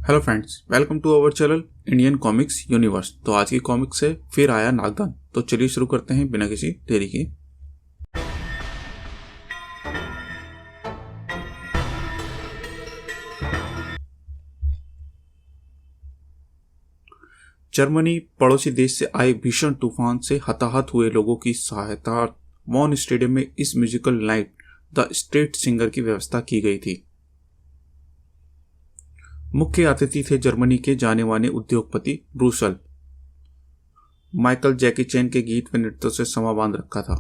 Hello friends, welcome to our channel Indian comics universe. तो आज की कॉमिक्स से फिर आया नागदान। तो चलिए शुरू करते हैं बिना किसी देरी के। जर्मनी पड़ोसी देश से आए भीषण तूफान से हताहत हुए लोगों की सहायता वॉन स्टेडियम में इस musical night the state singer की व्यवस्था की गई थी। मुख्य अतिथि थे जर्मनी के जाने माने उद्योगपति ब्रूसल। माइकल जैकी चैन के गीत व नृत्यों से समा बांध रखा था।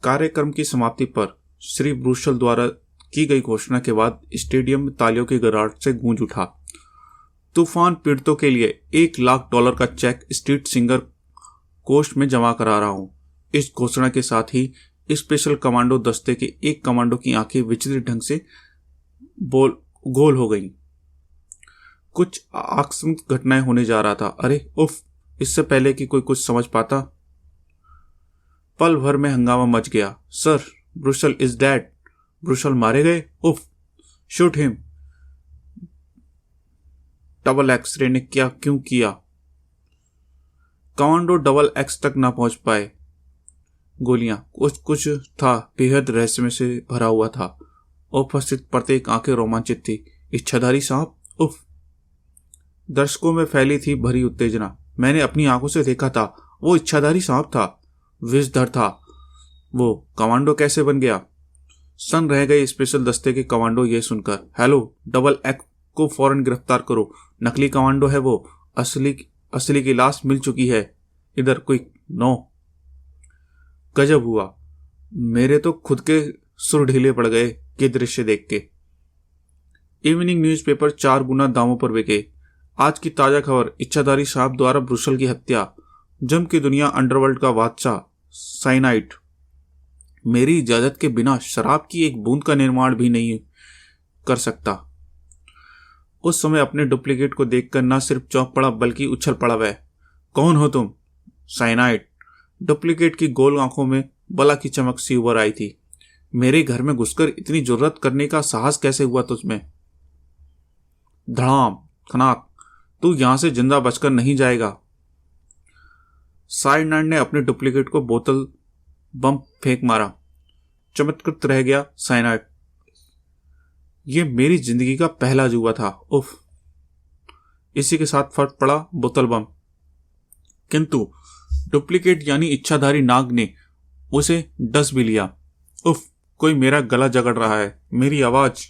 कार्यक्रम की समाप्ति पर श्री ब्रूसल द्वारा की गई घोषणा के बाद स्टेडियम में तालियों की गड़गड़ाहट से गूंज उठा। तूफान पीड़ितों के लिए $1,00,000 का चेक स्ट्रीट सिंगर कोष में जमा करा रहा हूं। इस घोषणा के साथ ही स्पेशल कमांडो दस्ते के एक कमांडो की आंखें विचित्र ढंग से गोल हो गई। कुछ आकस्मिक घटनाएं होने जा रहा था। अरे उफ, इससे पहले कि कोई कुछ समझ पाता, पल भर में हंगामा मच गया। सर, ब्रूसल इज डेड। ब्रूसल मारे गए? उफ, shoot him. Double X ray ने क्यों किया? कमांडो डबल एक्स तक ना पहुंच पाए। गोलियां कुछ था, बेहद रहस्य में से भरा हुआ था। उपस्थित प्रत्येक आंखें रोमांचित थी। इच्छाधारी सांप? उफ। दर्शकों में फैली थी भरी उत्तेजना। मैंने अपनी आंखों से देखा था, वो इच्छाधारी सांप था, विषधर था। वो कमांडो कैसे बन गया? सन रह गए स्पेशल दस्ते के कमांडो ये सुनकर। हेलो, डबल एक्स को फौरन गिरफ्तार करो। नकली कमांडो है वो, असली की लाश मिल चुकी है। इधर कोई नो। गजब हुआ। मेरे तो खुद के सुर ढीले पड़ गए ये दृश्य देख के। इवनिंग न्यूज़पेपर 4 गुना दामों पर बिके। आज की ताजा खबर, इच्छाधारी सांप द्वारा ब्रूसल की हत्या। जम की दुनिया अंडरवर्ल्ड का बादशाह साइनाइड मेरी इजाजत के बिना शराब की एक बूंद का निर्माण भी नहीं कर सकता। उस समय अपने डुप्लीकेट को देखकर न सिर्फ चौंक पड़ा बल्कि उछल पड़ा वह। कौन हो तुम? साइनाइड। डुप्लीकेट की गोल आंखों में बला की चमक सी उभर आई थी। मेरे घर में घुसकर इतनी जुर्रत करने का साहस कैसे हुआ तुझमें? धड़ाम खनाक, तू यहां से जिंदा बचकर नहीं जाएगा। साइनाइड ने अपने डुप्लीकेट को बोतल बम फेंक मारा। चमत्कृत रह गया साइनाइड। यह मेरी जिंदगी का पहला जुआ था। उफ। इसी के साथ फट पड़ा बोतल बम। किंतु डुप्लीकेट यानी इच्छाधारी नाग ने उसे डस भी लिया। उफ, कोई मेरा गला जगड़ रहा है। मेरी आवाज।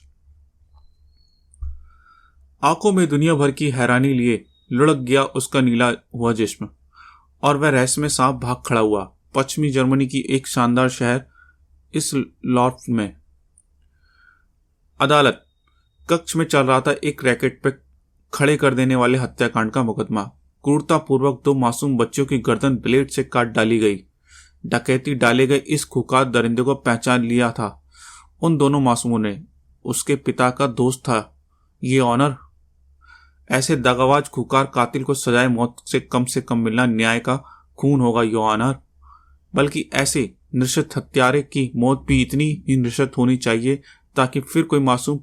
आंखों में दुनिया भर की हैरानी लिए लुढ़क गया उसका नीला हुआ जिस्म, और वह रहस्य में सांप भाग खड़ा हुआ। पश्चिमी जर्मनी की एक शानदार शहर इस लॉर्फ में अदालत कक्ष में चल रहा था एक रैकेट पे खड़े कर देने वाले हत्याकांड का मुकदमा। क्रूरतापूर्वक 2 मासूम बच्चों की गर्दन ब्लेड से काट डाली गई। डकैती डाले गए इस खुकार दरिंदे को पहचान लिया था। उन दोनों मासूमों ने उसके पिता का दोस्त था। ये ऑनर, ऐसे दगाबाज खुकार कातिल को सजाए मौत से कम मिलना न्याय का खून होगा यो ऑनर। बल्कि ऐसे नृशंस हत्यारे की मौत भी इतनी ही नृशंस होनी चाहिए ताकि फिर कोई मासूम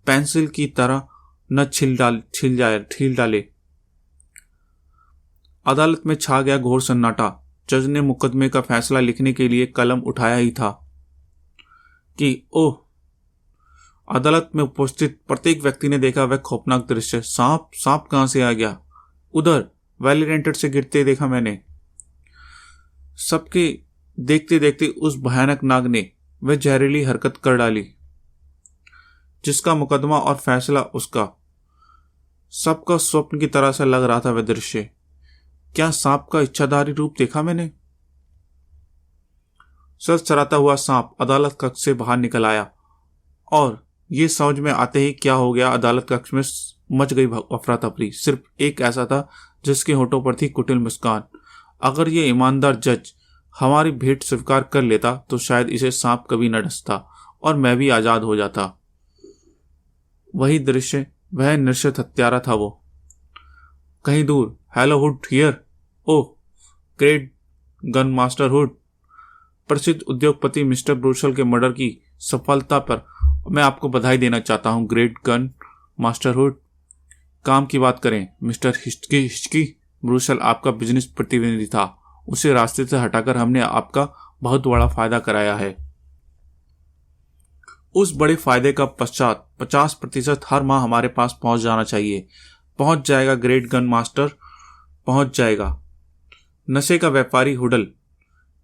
पेंसिल की तरह न छील डाले। अदालत में छा गया घोर सन्नाटा। जज ने मुकदमे का फैसला लिखने के लिए कलम उठाया ही था कि ओह, अदालत में उपस्थित प्रत्येक व्यक्ति ने देखा वह खौफनाक दृश्य। सांप कहां से आ गया? उधर वैलिडेंटेड से गिरते देखा मैंने। सबके देखते देखते उस भयानक नाग ने वह जहरीली हरकत कर डाली जिसका मुकदमा और फैसला उसका। सबका स्वप्न की तरह से लग रहा था वह दृश्य। क्या सांप का इच्छाधारी रूप देखा मैंने? सरसराता हुआ सांप अदालत कक्ष से बाहर निकल आया, और ये समझ में आते ही क्या हो गया, अदालत कक्ष में मच गई अफरा तफरी। सिर्फ एक ऐसा था जिसके होठों पर थी कुटिल मुस्कान। अगर ये ईमानदार जज हमारी भेंट स्वीकार कर लेता तो शायद इसे सांप कभी न डसता और मैं भी आजाद हो जाता। वही दृश्य, वह नृशंस हत्यारा था वो। कहीं दूर, hello hood here. Oh, great gun master hood. प्रसिद्ध उद्योगपति मिस्टर ब्रूसल के मर्डर की सफलता पर मैं आपको बधाई देना चाहता हूं ग्रेट गन मास्टर हुड। काम की बात करें मिस्टर हिचकी, ब्रूसल आपका बिजनेस प्रतिनिधि था। उसे रास्ते से हटाकर हमने आपका बहुत बड़ा फायदा कराया है। उस बड़े फायदे का पश्चात 50% हर माह हमारे पास पहुंच जाना चाहिए। पहुंच जाएगा ग्रेट गन मास्टर, पहुंच जाएगा। नशे का व्यापारी हुडल,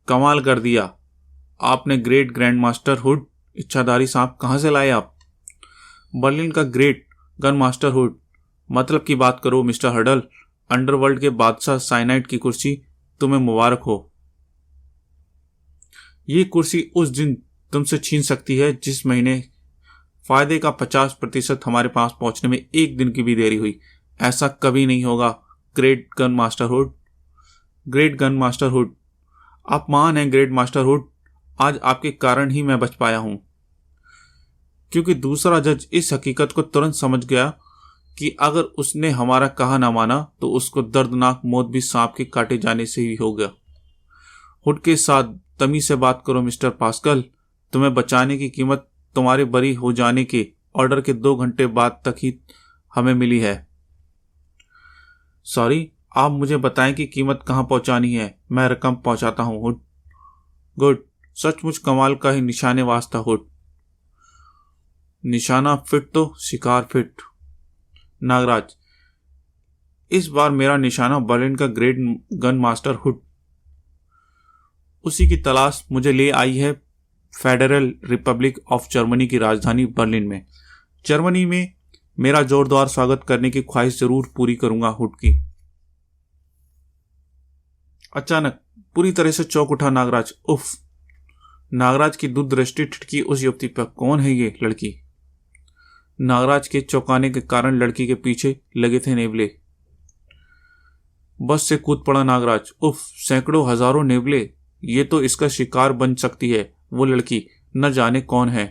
कमाल कर दिया आपने ग्रेट ग्रैंड मास्टर हुड। इच्छाधारी सांप कहां से लाए आप? बर्लिन का ग्रेट गन मास्टर हुड। मतलब की बात करो मिस्टर हडल, अंडरवर्ल्ड के बादशाह साइनाइड की कुर्सी तुम्हें मुबारक हो। ये कुर्सी उस दिन तुमसे छीन सकती है जिस महीने फायदे का 50% हमारे पास पहुंचने में एक दिन की भी देरी हुई। ऐसा कभी नहीं होगा great gun master hood. Great gun master hood, आप महान हैं ग्रेट मास्टर हुड। आज आपके कारण ही मैं बच पाया हूं, क्योंकि दूसरा जज इस हकीकत को तुरंत समझ गया कि अगर उसने हमारा कहा ना माना तो उसको दर्दनाक मौत भी सांप के काटे जाने से ही होगा। हुड के साथ तमीज से बात करो मिस्टर पास्कल। तुम्हें बचाने की कीमत तुम्हारे बरी हो जाने के ऑर्डर के 2 घंटे बाद तक ही हमें मिली है। सॉरी, आप मुझे बताएं कि कीमत कहां पहुंचानी है, मैं रकम पहुंचाता हूं। हुड, गुड, सचमुच कमाल का ही निशानेबाज था हुड। निशाना फिट तो शिकार फिट। नागराज, इस बार मेरा निशाना बर्लिन का ग्रेट गन मास्टर हुड। उसी की तलाश मुझे ले आई है फेडरल रिपब्लिक ऑफ जर्मनी की राजधानी बर्लिन में। जर्मनी में मेरा जोरदार स्वागत करने की ख्वाहिश जरूर पूरी करूंगा हुड की। अचानक पूरी तरह से चौंक उठा नागराज। उफ! नागराज की दूरदृष्टि ठिठकी उस युवती पर। कौन है ये लड़की? नागराज के चौंकाने के कारण लड़की के पीछे लगे थे नेवले। बस से कूद पड़ा नागराज। उफ! सैकड़ों हजारों नेवले। ये तो इसका शिकार बन सकती है वो लड़की, न जाने कौन है।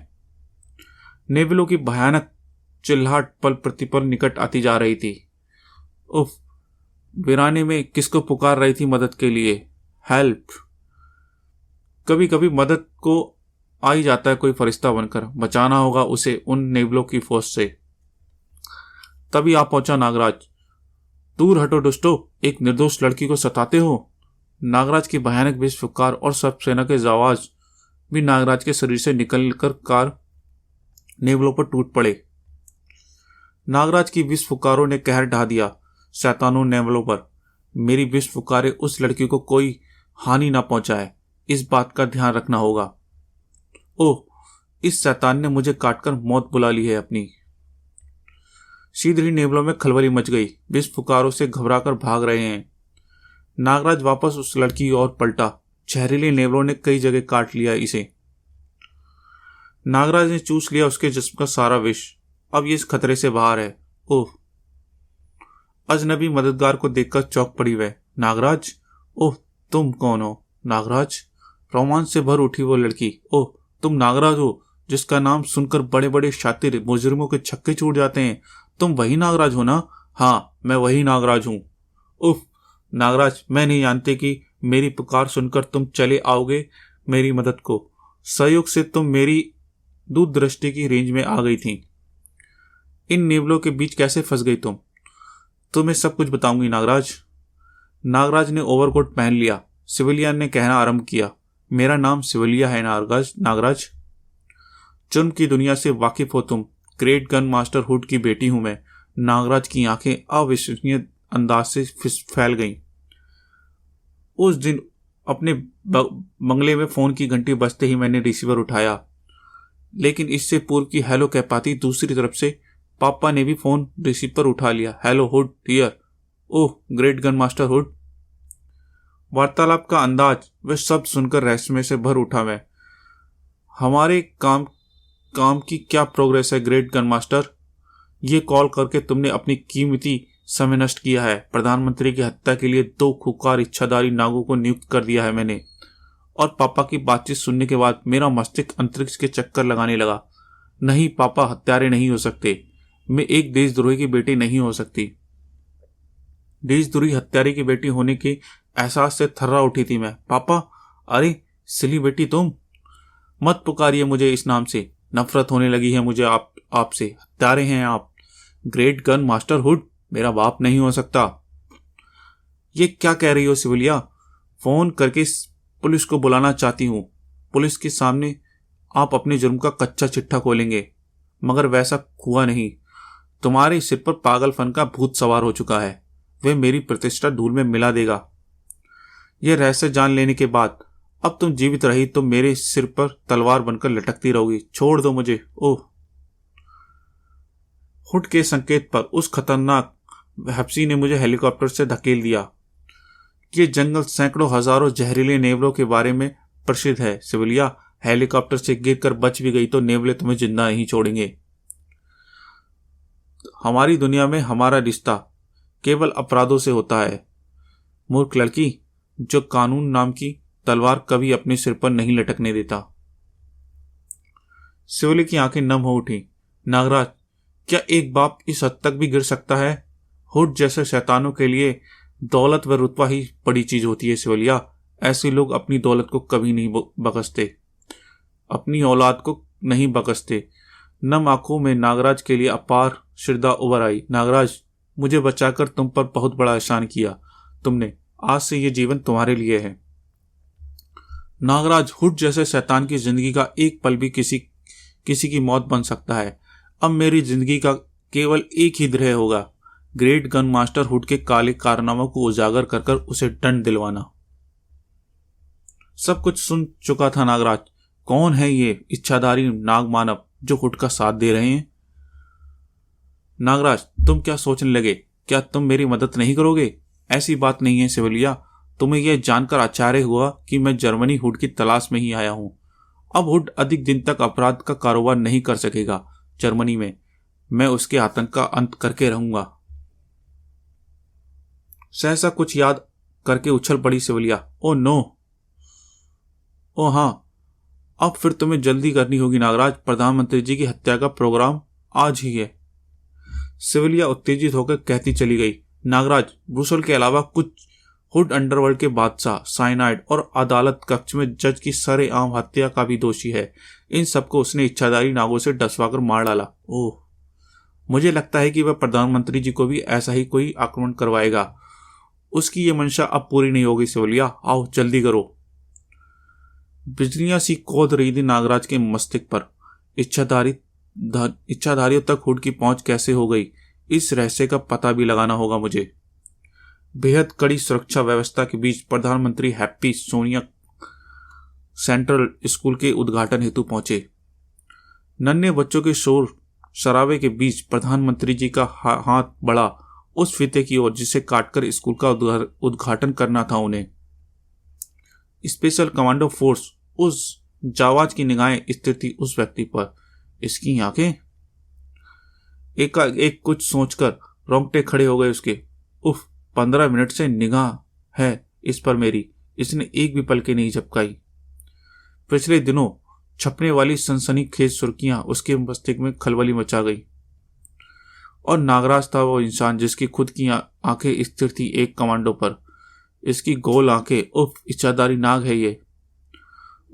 नेवलों की भयानक चिल्लाहट पल प्रतिपल निकट आती जा रही थी। उफ! वीराने में किसको पुकार रही थी मदद के लिए? हेल्प! कभी कभी मदद को आ ही जाता है कोई फरिश्ता बनकर। बचाना होगा उसे उन नेवलों की फौज से। तभी आ पहुंचा नागराज। दूर हटो दुष्टो, एक निर्दोष लड़की को सताते हो। नागराज की भयानक विष फुकार और सब सेना के आवाज भी नागराज के शरीर से निकलकर कार नेवलों पर टूट पड़े। नागराज की विष फुकारों ने कहर ढा दिया शैतानों नेवलों पर। मेरी विष फुकारे उस लड़की को कोई हानि ना पहुंचाए, इस बात का ध्यान रखना होगा। ओह! इस शैतान ने मुझे काटकर मौत बुला ली है अपनी। शीघ्र ही नेवलों में खलबली मच गई। विष फुकारों से घबराकर भाग रहे हैं। नागराज वापस उस लड़की की ओर पलटा। जहरीले नेवलों ने कई जगह काट लिया इसे। नागराज ने चूस लिया उसके जिस्म का सारा विष। अब ये इस खतरे से बाहर है। ओह! अजनबी मददगार को देखकर चौंक पड़ी वह। नागराज! ओह, तुम कौन हो? नागराज! रोमांच से भर उठी वो लड़की। ओह, तुम नागराज हो जिसका नाम सुनकर बड़े बड़े शातिर मुजरिमों के छक्के छूट जाते हैं। तुम वही नागराज हो ना? हाँ, मैं वही नागराज हूं। उफ! नागराज, मैं नहीं जानती कि मेरी पुकार सुनकर तुम चले आओगे मेरी मदद को। सहयोग से तुम मेरी दूरदृष्टि की रेंज में आ गई थी। इन नेवलों के बीच कैसे फंस गई तुम? तुम्हें सब कुछ बताऊंगी नागराज। नागराज ने ओवरकोट पहन लिया। सिविलियन ने कहना आरंभ किया। मेरा नाम सिविलिया है नागराज। जुर्म की दुनिया से वाकिफ हो तुम। ग्रेट गन मास्टर हुड की बेटी हूं मैं। नागराज की आंखें अविश्वसनीय अंदाज से फैल गईं। उस दिन अपने बंगले में फोन की घंटी बजते ही मैंने रिसीवर उठाया, लेकिन इससे पूर्व की हेलो कह पाती दूसरी तरफ से पापा ने भी फोन रिसीवर उठा लिया। Hello hood here. Oh, great gun master hood. वार्तालाप का अंदाज वे शब्द सुनकर रहस्य से भर उठा मैं। हमारे काम की क्या प्रोग्रेस है ग्रेट गन मास्टर? ये कॉल करके तुमने अपनी कीमती समय नष्ट किया है। प्रधानमंत्री की हत्या के लिए 2 खूंखार इच्छाधारी नागों को नियुक्त कर दिया है मैंने। और पापा की बातचीत सुनने के बाद मेरा मस्तिष्क अंतरिक्ष के चक्कर लगाने लगा। नहीं, पापा हत्यारे नहीं हो सकते। मैं एक देशद्रोही की बेटी नहीं हो सकती। देशद्रोही हत्यारे की बेटी होने के एहसास से थर्रा उठी थी मैं। पापा! अरे सिली बेटी, तुम मत पुकारिए मुझे इस नाम से। नफरत होने लगी है मुझे आपसे। हत्यारे हैं आप। ग्रेट गन मास्टर हुड, मेरा बाप नहीं हो सकता। ये क्या कह रही हो सिविलिया? फोन करके पुलिस को बुलाना चाहती हूँ। पुलिस के सामने आप अपने जुर्म का कच्चा चिट्ठा खोलेंगे, मगर वैसा हुआ नहीं। तुम्हारे सिर पर पागलपन का भूत सवार हो चुका है। वह मेरी प्रतिष्ठा धूल में मिला देगा। यह रहस्य जान लेने के बाद अब तुम जीवित रही तो मेरे सिर पर तलवार बनकर लटकती रहोगी। छोड़ दो मुझे। ओह। हुड के संकेत पर उस खतरनाक हफ्सी ने मुझे हेलीकॉप्टर से धकेल दिया। ये जंगल सैकड़ों हजारों जहरीले नेवलों के बारे में प्रसिद्ध है सिविलिया। हेलीकॉप्टर से गिरकर बच भी गई तो नेवले तुम्हें जिंदा नहीं छोड़ेंगे। हमारी दुनिया में हमारा रिश्ता केवल अपराधों से होता है। मूर्ख लड़की, जो कानून नाम की तलवार कभी अपने सिर पर नहीं लटकने देता। सिविली की आंखें नम हो उठी। नागराज, क्या एक बाप इस हद तक भी गिर सकता है? हुड जैसे शैतानों के लिए दौलत व रुतबा ही बड़ी चीज होती है सिविलिया। ऐसे लोग अपनी दौलत को कभी नहीं बकसते, अपनी औलाद को नहीं बकसते। नम आंखों में नागराज के लिए अपार श्रद्धा उभर आई। नागराज, मुझे बचाकर तुम पर बहुत बड़ा एहसान किया तुमने। आज से ये जीवन तुम्हारे लिए है। नागराज, हुड जैसे शैतान की जिंदगी का एक पल भी किसी की मौत बन सकता है। अब मेरी जिंदगी का केवल एक ही ध्येय होगा, ग्रेट गन मास्टर हुड के काले कारनामों को उजागर कर कर उसे दंड दिलवाना। सब कुछ सुन चुका था नागराज। कौन है ये इच्छाधारी नाग मानव जो हुड का साथ दे रहे हैं? नागराज, तुम क्या सोचने लगे? क्या तुम मेरी मदद नहीं करोगे? ऐसी बात नहीं है सिविलिया। तुम्हें यह जानकर आश्चर्य हुआ कि मैं जर्मनी हुड की तलाश में ही आया हूं। अब हुड अधिक दिन तक अपराध का कारोबार नहीं कर सकेगा जर्मनी में। मैं उसके आतंक का अंत करके रहूंगा। सहसा कुछ याद करके उछल पड़ी सिविलिया। Oh no. ओ हाँ, अब फिर तुम्हें जल्दी करनी होगी नागराज। प्रधानमंत्री जी की हत्या का प्रोग्राम आज ही है। सिविलिया उत्तेजित होकर कहती चली गई। नागराज, ब्रूसल के अलावा कुछ हुड अंडरवर्ल्ड के बादशाह, साइनाइड और अदालत कक्ष में जज की सरेआम हत्या का भी दोषी है। इन सबको उसने इच्छाधारी नागों से डसवाकर मार डाला। ओह, मुझे लगता है कि वह प्रधानमंत्री जी को भी ऐसा ही कोई आक्रमण करवाएगा। उसकी ये मंशा अब पूरी नहीं होगी सिविलिया। आओ जल्दी करो। बिजलियां सी कौध रही थी नागराज के मस्तिष्क पर। इच्छाधारियों तक हुड की पहुंच कैसे हो गई, इस रहस्य का पता भी लगाना होगा मुझे। बेहद कड़ी सुरक्षा व्यवस्था के बीच प्रधानमंत्री हैप्पी सोनिया सेंट्रल स्कूल के उद्घाटन हेतु पहुंचे। नन्हे बच्चों के शोर शराबे के बीच प्रधानमंत्री जी का हाथ बढ़ा उस फीते की ओर जिसे काटकर स्कूल का उद्घाटन करना था उन्हें। स्पेशल कमांडो फोर्स उस जावाज की निगाहें स्थिर थी उस व्यक्ति पर। इसकी आंखें एक कुछ सोचकर रोंगटे खड़े हो गए उसके। उफ, 15 मिनट से निगाह है इस पर मेरी। इसने एक भी पलके नहीं झपकाई। पिछले दिनों छपने वाली सनसनीखेज सुर्खियां उसके मस्तिष्क में खलबली मचा गई। और नागराज था वो इंसान जिसकी खुद की आंखें स्थिर थी एक कमांडो पर। इसकी गोल आंखें, उफ, इच्छाधारी नाग है ये।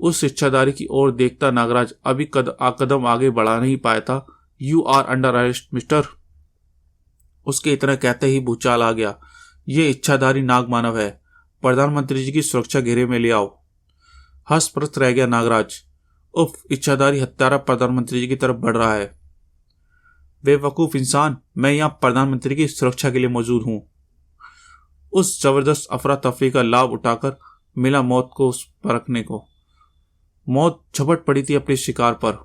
उस इच्छाधारी की ओर देखता नागराज अभी कदम आगे बढ़ा नहीं पाया था। You are under arrest mister. उसके इतना कहते ही भूचाल आ गया। ये इच्छाधारी नाग मानव है। प्रधानमंत्री जी की सुरक्षा घेरे में ले आओ। हंसप्रस्त रह गया नागराज। उफ, इच्छाधारी हत्यारा प्रधानमंत्री जी की तरफ बढ़ रहा है। बेवकूफ इंसान, मैं यहाँ प्रधानमंत्री की सुरक्षा के लिए मौजूद हूं। उस जबरदस्त अफरा तफरी का लाभ उठाकर मिला मौत को उस परखने को। मौत झपट पड़ी थी अपने शिकार पर।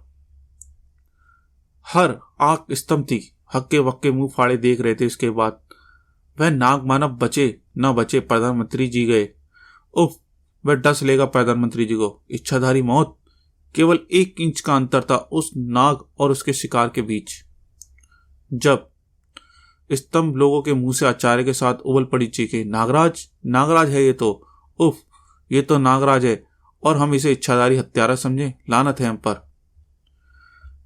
हर आंख स्तंभ थी। हक्के वक्के मुंह फाड़े देख रहे थे। इसके बाद वह नाग मानव बचे न बचे, प्रधानमंत्री जी गए। उफ, वह डस लेगा प्रधानमंत्री जी को। इच्छाधारी मौत। केवल 1 इंच का अंतर था उस नाग और उसके शिकार के बीच। जब स्तंभ लोगों के मुंह से आचार्य के साथ उबल पड़ी चीखें। नागराज, नागराज है ये तो। उफ, ये तो नागराज है और हम इसे इच्छाधारी हत्यारा समझे। लानत है हम पर।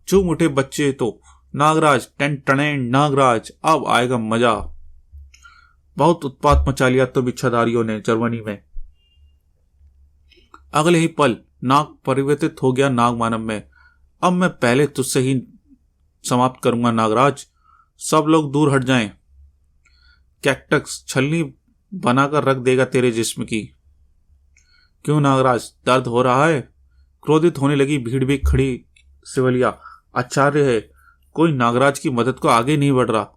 चूम उठे बच्चे तो। नागराज, टेन नागराज, अब आएगा मजा। बहुत उत्पात मचा लिया तुम इच्छाधारियों ने जर्मनी में। अगले ही पल नाग परिवर्तित हो गया नाग मानव में। अब मैं पहले तुझसे ही समाप्त करूंगा नागराज। सब लोग दूर हट जाएं। कैक्टस छलनी बनाकर रख देगा तेरे जिस्म की। क्यों नागराज, दर्द हो रहा है? क्रोधित होने लगी भीड़ भी खड़ी सिवलिया। आश्चर्य है, कोई नागराज की मदद को आगे नहीं बढ़ रहा।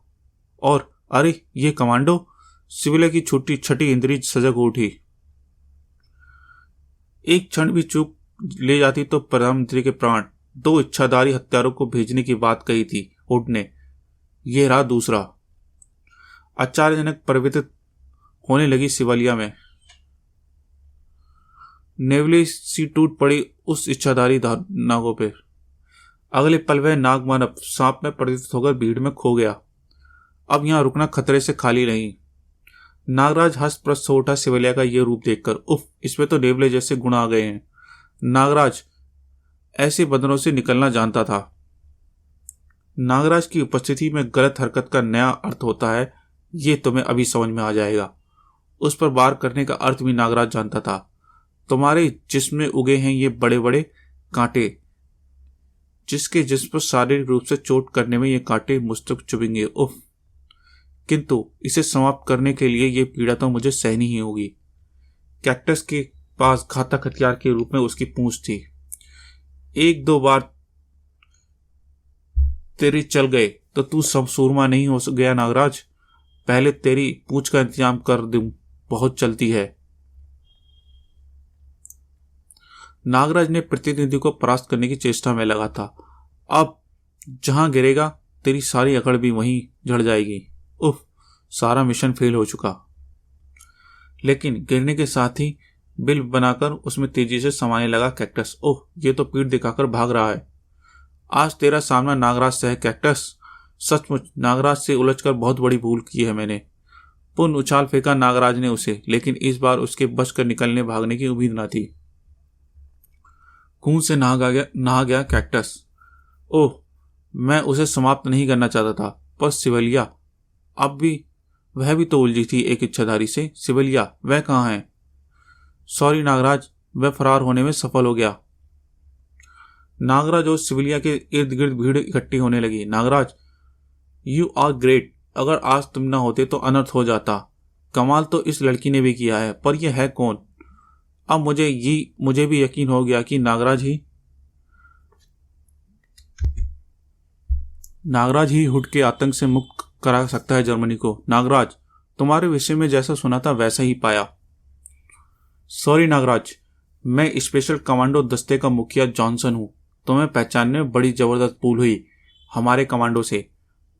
और अरे ये कमांडो! सिविलिया की छोटी छठी इंद्री सजग उठी। एक क्षण भी चूक ले जाती तो प्रधानमंत्री के प्राण। 2 इच्छाधारी हत्यारों को भेजने की बात कही थी हुड ने, यह रहा दूसरा। आश्चर्यजनक परिवर्तित होने लगी सिविलिया में। नेवली सी टूट पड़ी उस इच्छाधारी नागों पे। अगले पल वह नाग मानव सांप में परिवर्तित होकर भीड़ में खो गया। अब यहां रुकना खतरे से खाली नहीं। नागराज हंस प्रस्त हो उठा सिविलिया का यह रूप देखकर। उफ, इसमें तो नेवले जैसे गुण आ गए हैं। नागराज ऐसे बंदरों से निकलना जानता था। नागराज की उपस्थिति में गलत हरकत का नया अर्थ होता है, ये तुम्हें अभी समझ में आ जाएगा। उस पर वार करने का अर्थ भी नागराज जानता था। तुम्हारे जिस्म में उगे हैं ये बड़े बड़े कांटे, जिसके जिस्म पर शारीरिक रूप से चोट करने में ये कांटे मुझ तक चुभेंगे। उफ, किंतु इसे समाप्त करने के लिए ये पीड़ा तो मुझे सहनी ही होगी। कैक्टस के पास घातक हथियार के रूप में उसकी पूंछ थी। 1-2 बार तेरे चल गए तो तू सब सूरमा नहीं हो गया नागराज। पहले तेरी पूंछ का इंतजाम कर दूं, बहुत चलती है। नागराज ने प्रतिनिधि को परास्त करने की चेष्टा में लगा था। अब जहां गिरेगा तेरी सारी अकड़ भी वहीं झड़ जाएगी। उफ, सारा मिशन फेल हो चुका। लेकिन गिरने के साथ ही बिल बनाकर उसमें तेजी से समाने लगा कैक्टस। ओह, ये तो पीठ दिखाकर भाग रहा है। आज तेरा सामना नागराज से है कैक्टस। सचमुच नागराज से उलझकर बहुत बड़ी भूल की है मैंने। पुनः उछाल फेंका नागराज ने उसे, लेकिन इस बार उसके बचकर निकलने भागने की उम्मीद न थी। खून से नहा गया कैक्टस। ओह, मैं उसे समाप्त नहीं करना चाहता था, पर सिविलिया, अब भी वह भी तो उलझी थी एक इच्छाधारी से। सिविलिया, वह कहाँ है? सॉरी नागराज, वह फरार होने में सफल हो गया। नागराज और सिविलिया के इर्द गिर्द भीड़ इकट्ठी होने लगी। Nagraj, you are great. अगर आज तुम न होते तो अनर्थ हो जाता। कमाल तो इस लड़की ने भी किया है, पर यह है कौन? अब मुझे भी यकीन हो गया कि नागराज ही हुड के आतंक से मुक्त करा सकता है जर्मनी को। नागराज, तुम्हारे विषय में जैसा सुना था वैसा ही पाया। सॉरी नागराज, मैं स्पेशल कमांडो दस्ते का मुखिया जॉनसन हूं। तुम्हें पहचानने में बड़ी जबरदस्त भूल हुई हमारे कमांडो से,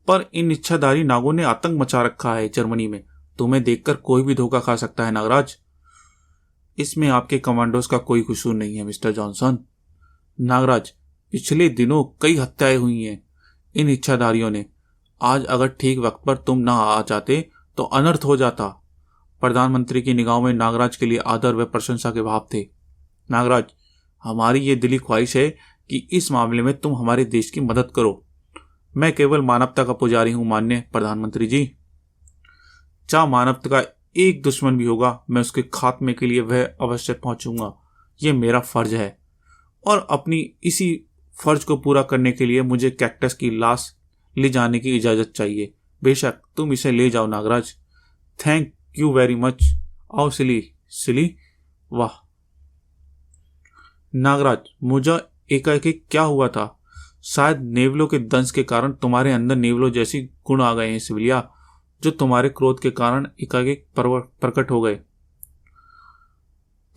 पर इन इच्छाधारी नागों ने आतंक मचा रखा है जर्मनी में। तुम्हें देखकर कोई भी धोखा खा सकता है नागराज। इसमें आपके कमांडोज का कोई कसूर नहीं है मिस्टर जॉनसन। नागराज, पिछले दिनों कई हत्याएं हुई हैं इन इच्छाधारियों ने। आज अगर ठीक वक्त पर तुम ना आ जाते तो अनर्थ हो जाता। प्रधानमंत्री की निगाहों में नागराज के लिए आदर व प्रशंसा के भाव थे। नागराज, हमारी ये दिली ख्वाहिश है कि इस मामले में तुम हमारे देश की मदद करो। मैं केवल मानवता का पुजारी हूं माननीय प्रधानमंत्री जी। चाहे मानवता का एक दुश्मन भी होगा, मैं उसके खात्मे के लिए वह अवश्य पहुंचूंगा। यह मेरा फर्ज है, और अपनी इसी फर्ज को पूरा करने के लिए मुझे कैक्टस की लाश ले जाने की इजाजत चाहिए। बेशक तुम इसे ले जाओ Nagraj. Thank you very much. आओ सिली। वाह नागराज, मुझे एकाएक क्या हुआ था? शायद नेवलों के दंश के कारण तुम्हारे अंदर नेवलों जैसी गुण आ गए हैं सिविलिया, जो तुम्हारे क्रोध के कारण एकाएक प्रकट हो गए।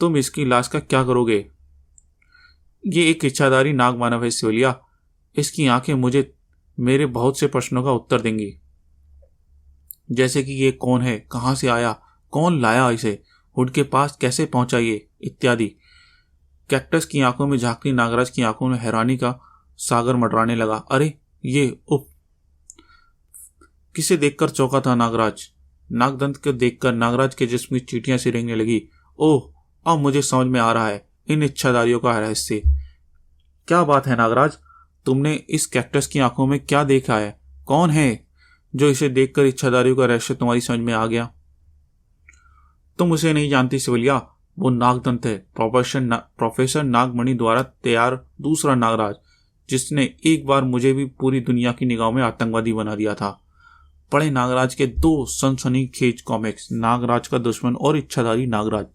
तुम इसकी लाश का क्या करोगे? ये एक इच्छाधारी नाग मानव है सिविलिया। इसकी आंखें मुझे मेरे बहुत से प्रश्नों का उत्तर देंगी, जैसे कि ये कौन है, कहां से आया, कौन लाया इसे, हुड के पास कैसे पहुंचा ये, इत्यादि। कैक्टस की आंखों में झांकती नागराज की आंखों में हैरानी का सागर मंडराने लगा। अरे ये उप किसे देखकर चौंका था नागराज? नागदंत को देखकर नागराज के जिस्म की चींटियां सी रेंगने लगी। ओह, अब मुझे समझ में आ रहा है इन इच्छाधारियों का रहस्य। क्या बात है नागराज, तुमने इस कैक्टस की आंखों में क्या देखा है? कौन है जो इसे देखकर इच्छाधारियों का रहस्य तुम्हारी समझ में आ गया? तुम उसे नहीं जानती सिविलिया, वो नागदंत है, प्रोफेसर नागमणि द्वारा तैयार दूसरा नागराज, जिसने एक बार मुझे भी पूरी दुनिया की निगाहों में आतंकवादी बना दिया था। पढ़े नागराज के 2 सनसनीखेज कॉमिक्स, नागराज का दुश्मन और इच्छाधारी नागराज।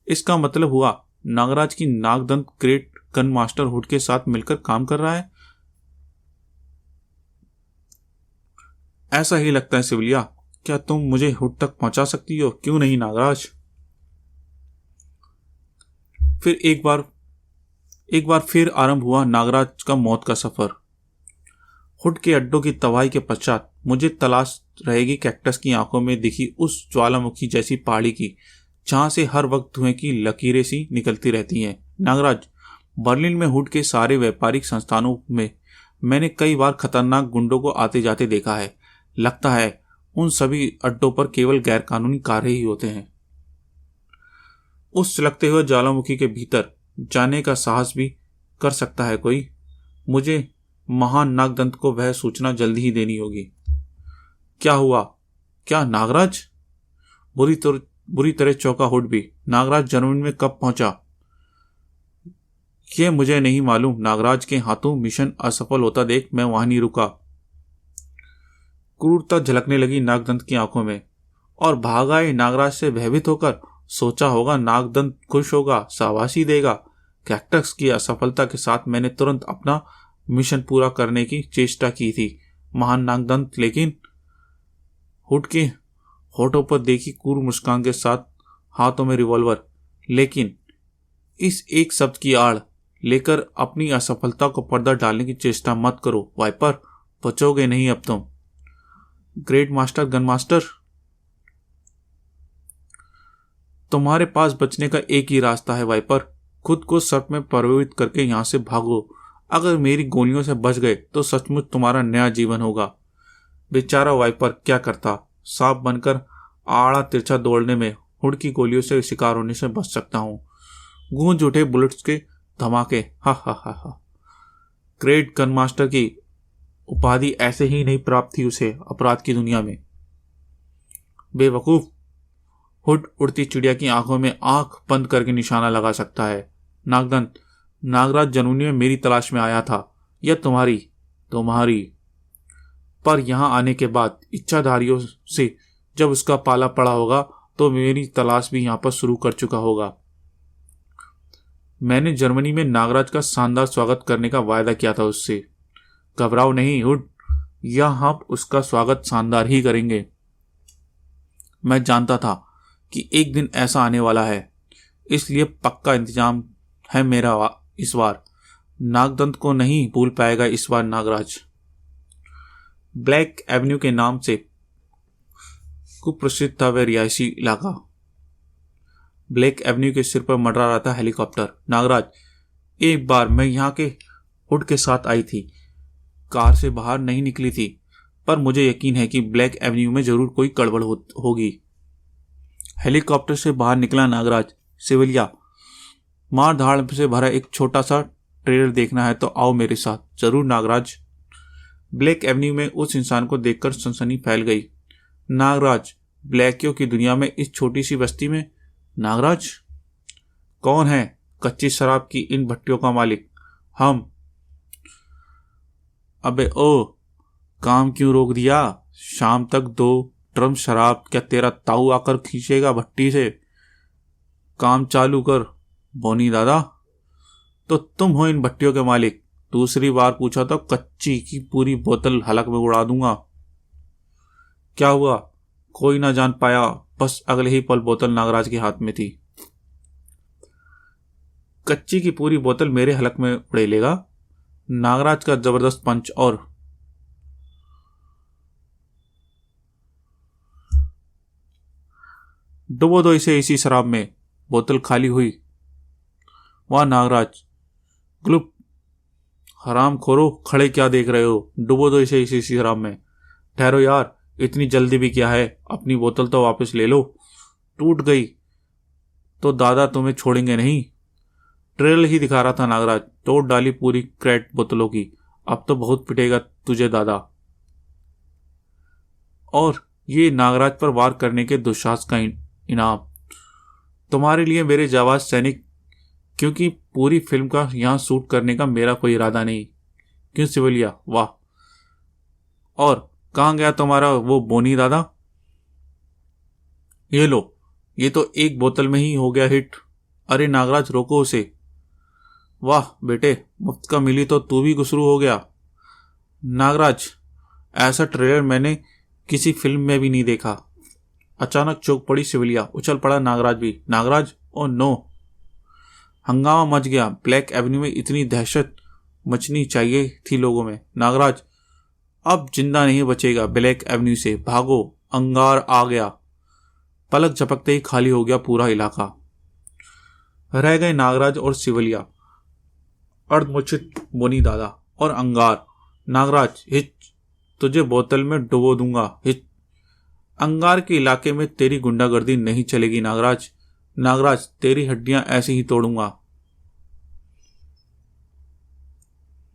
इसका मतलब हुआ नागराज की नागदंत ग्रेट गन मास्टर हुड के साथ मिलकर काम कर रहा है। ऐसा ही लगता है सिविलिया। क्या तुम मुझे हुड तक पहुंचा सकती हो? क्यों नहीं नागराज? फिर एक बार फिर आरंभ हुआ नागराज का मौत का सफर। हुड के अड्डों की तबाही के पश्चात मुझे तलाश रहेगी कैक्टस की आंखों में दिखी उस ज्वालामुखी जैसी पहाड़ी की, जहां से हर वक्त धुएं की लकीरें सी निकलती रहती हैं। नागराज, बर्लिन में हुड के सारे व्यापारिक संस्थानों में मैंने कई बार खतरनाक गुंडों को आते जाते देखा है। लगता है उन सभी अड्डों पर केवल गैरकानूनी कार्य ही होते हैं। उस सुलगते हुए ज्वालामुखी के भीतर जाने का साहस भी कर सकता है कोई? मुझे महान नागदंत को वह सूचना जल्दी ही देनी होगी। क्या हुआ? क्या नागराज? बुरी तरह चौंका हुड भी। नागराज जर्मनी में कब पहुंचा? यह मुझे नहीं मालूम। नागराज के हाथों मिशन असफल होता देख मैं वहां नहीं रुका। क्रूरता झलकने लगी नागदंत की आंखों में और भाग आए नागराज से भयभीत होकर। सोचा होगा नागदंत खुश होगा, शाबाशी देगा। कैक्टस की असफलता के साथ मैंने तुरंत अपना मिशन पूरा करने की चेष्टा की थी महान नागदंत, लेकिन हुड के होठों पर देखी क्रूर मुस्कान के साथ हाथों में रिवॉल्वर। लेकिन इस एक शब्द की आड़ लेकर अपनी असफलता को पर्दा डालने की चेष्टा मत करो वाइपर, बचोगे नहीं अब तुम। ग्रेट मास्टर गन मास्टर, तुम्हारे पास बचने का एक ही रास्ता है वाइपर। खुद को सर्प में परिवर्तित करके यहां से भागो। अगर मेरी गोलियों से बच गए तो सचमुच तुम्हारा नया जीवन होगा। बेचारा वाइपर क्या करता? सांप बनकर आड़ा तिरछा दौड़ने में हुड की गोलियों से शिकार होने से बच सकता हूं। गूंज उठे बुलेट्स के धमाके। हा हा हा हा। ग्रेट गन मास्टर की उपाधि ऐसे ही नहीं प्राप्त थी उसे अपराध की दुनिया में। बेवकूफ, हुड उड़ती चिड़िया की आंखों में आंख बंद करके निशाना लगा सकता है। नागदंत, नागराज जर्मनी में मेरी तलाश में आया था या तुम्हारी पर यहां आने के बाद इच्छाधारियों से जब उसका पाला पड़ा होगा तो मेरी तलाश भी यहां पर शुरू कर चुका होगा। मैंने जर्मनी में नागराज का शानदार स्वागत करने का वायदा किया था उससे। घबराओ नहीं हुड, यह हम उसका स्वागत शानदार ही करेंगे। मैं जानता था कि एक दिन ऐसा आने वाला है, इसलिए पक्का इंतजाम है मेरा इस बार। नागदंत को नहीं भूल पाएगा इस बार नागराज। ब्लैक एवेन्यू के नाम से कुप्रसिद्ध था वह रिहायशी इलाका। ब्लैक एवेन्यू के सिर पर मंडरा रहा था हेलीकॉप्टर। नागराज, एक बार मैं यहाँ के हुड के साथ आई थी, कार से बाहर नहीं निकली थी, पर मुझे यकीन है कि ब्लैक एवेन्यू में जरूर कोई गड़बड़ होगी। हेलीकॉप्टर से बाहर निकला नागराज। सिविलिया, मार धाड़ से भरा एक छोटा सा ट्रेलर देखना है तो आओ मेरे साथ। जरूर नागराज। ब्लैक एवेन्यू में उस इंसान को देखकर सनसनी फैल गई। नागराज, ब्लैकियों की दुनिया में इस छोटी सी बस्ती में? नागराज, कौन है कच्ची शराब की इन भट्टियों का मालिक? हम। अबे ओ, काम क्यों रोक दिया? शाम तक 2 ड्रम शराब क्या तेरा ताऊ आकर खींचेगा भट्टी से? काम चालू कर बोनी दादा। तो तुम हो इन भट्टियों के मालिक? दूसरी बार पूछा तो कच्ची की पूरी बोतल हलक में उड़ा दूंगा। क्या हुआ? कोई ना जान पाया, बस अगले ही पल बोतल नागराज के हाथ में थी। कच्ची की पूरी बोतल मेरे हलक में उड़ेलेगा? नागराज का जबरदस्त पंच और डुबो दो इसे इसी शराब में। बोतल खाली हुई। वाह नागराज, ग्लुप। हराम खोरो, खड़े क्या देख रहे हो? डुबो दो इसे इसी शराब में। ठहरो यार, इतनी जल्दी भी क्या है? अपनी बोतल तो वापस ले लो। टूट गई तो दादा तुम्हें छोड़ेंगे नहीं। ट्रेल ही दिखा रहा था नागराज। तोड़ डाली पूरी क्रेट बोतलों की। अब तो बहुत पिटेगा तुझे दादा। और ये नागराज पर वार करने के दुस्साहस का इनाम तुम्हारे लिए मेरे जाबाज सैनिक, क्योंकि पूरी फिल्म का यहां शूट करने का मेरा कोई इरादा नहीं। क्यों सिविलिया? वाह। और कहाँ गया तुम्हारा वो बोनी दादा? ये लो, ये तो एक बोतल में ही हो गया हिट। अरे नागराज रोको उसे। वाह बेटे, मुफ्त का मिली तो तू भी गुसरू हो गया। नागराज, ऐसा ट्रेलर मैंने किसी फिल्म में भी नहीं देखा। अचानक चौंक पड़ी सिविलिया। उछल पड़ा नागराज भी। Nagraj, oh no. हंगामा मच गया। ब्लैक एवेन्यू में इतनी दहशत मचनी चाहिए थी लोगों में। नागराज अब जिंदा नहीं बचेगा। ब्लैक एवेन्यू से भागो, अंगार आ गया। पलक झपकते ही खाली हो गया पूरा इलाका। रह गए नागराज और सिविलिया, अर्धमूर्छित बोनी दादा और अंगार। नागराज, हिच, तुझे बोतल में डुबो दूंगा। हिच। अंगार के इलाके में तेरी गुंडागर्दी नहीं चलेगी नागराज। नागराज, तेरी हड्डियां ऐसे ही तोड़ूंगा।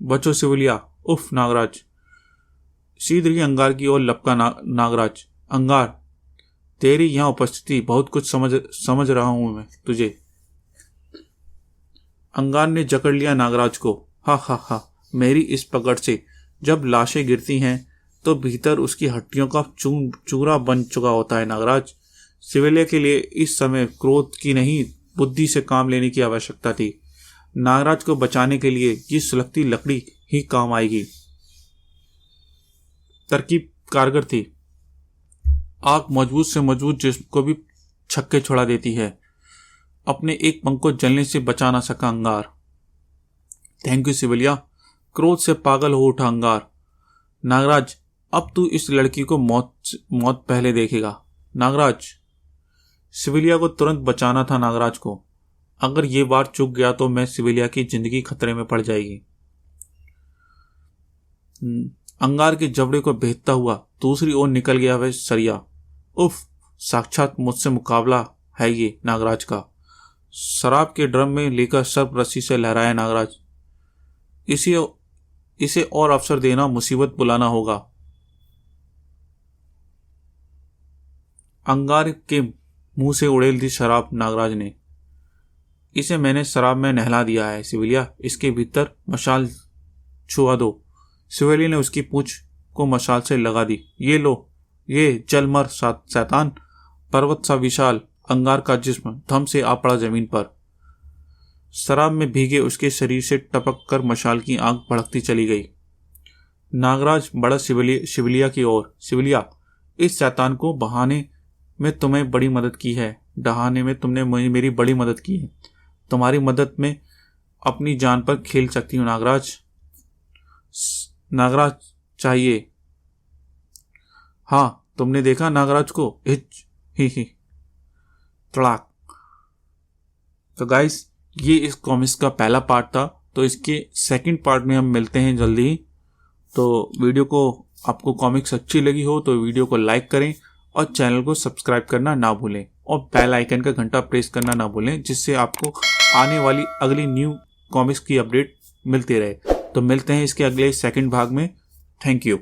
बचो सिविलिया। उफ नागराज। सीध रही अंगार की ओर लपका नागराज। अंगार, तेरी यहां उपस्थिति बहुत कुछ समझ रहा हूं मैं तुझे। अंगार ने जकड़ लिया नागराज को। हा हा हा, मेरी इस पकड़ से जब लाशें गिरती हैं तो भीतर उसकी हड्डियों का चूरा बन चुका होता है नागराज। सिविलिया के लिए इस समय क्रोध की नहीं, बुद्धि से काम लेने की आवश्यकता थी। नागराज को बचाने के लिए ये सुलगती लकड़ी ही काम आएगी। तरकीब कारगर थी। आग मजबूत से मजबूत जिस्म को भी छक्के छुड़ा देती है। अपने एक पंख को जलने से बचा ना सका अंगार। Thank you सिविलिया। क्रोध से पागल हो उठा अंगार। नागराज, अब तू इस लड़की को मौत पहले देखेगा। नागराज, सिविलिया को तुरंत बचाना था नागराज को। अगर ये बार चूक गया तो मैं सिविलिया की जिंदगी खतरे में पड़ जाएगी। अंगार के जबड़े को भेदता हुआ दूसरी ओर निकल गया वह सरिया। उफ, साक्षात मुझसे मुकाबला है ये नागराज का। शराब के ड्रम में लेकर सर्प रस्सी से लहराया नागराज। इसे और अवसर देना मुसीबत बुलाना होगा। अंगार के मुंह से उड़ेल दी शराब नागराज ने। इसे मैंने शराब में नहला दिया है सिविलिया, इसके भीतर मशाल छुआ दो। सिविलिया ने उसकी पूंछ को मशाल से लगा दी। ये लो, ये जल मर शैतान। पर्वत सा विशाल अंगार का जिस्म धम से आ पड़ा जमीन पर। शराब में भीगे उसके शरीर से टपक कर मशाल की आग भड़कती चली गई। नागराज बड़ा सिविलिया की ओर। सिविलिया, इस शैतान को बहाने में तुम्हें बड़ी मदद की है। डहाने में तुमने मेरी बड़ी मदद की है। तुम्हारी मदद में अपनी जान पर खेल सकती हूँ नागराज। नागराज चाहिए। हाँ, तुमने देखा नागराज को? हिच ही तड़ाक। तो गाइस, ये इस कॉमिक्स का पहला पार्ट था। तो इसके सेकंड पार्ट में हम मिलते हैं जल्दी ही। तो वीडियो को आपको कॉमिक्स अच्छी लगी हो तो वीडियो को लाइक करें और चैनल को सब्सक्राइब करना ना भूलें और बेल आइकन का घंटा प्रेस करना ना भूलें, जिससे आपको आने वाली अगली न्यू कॉमिक्स की अपडेट मिलती रहे। तो मिलते हैं इसके अगले सेकंड भाग में। Thank you.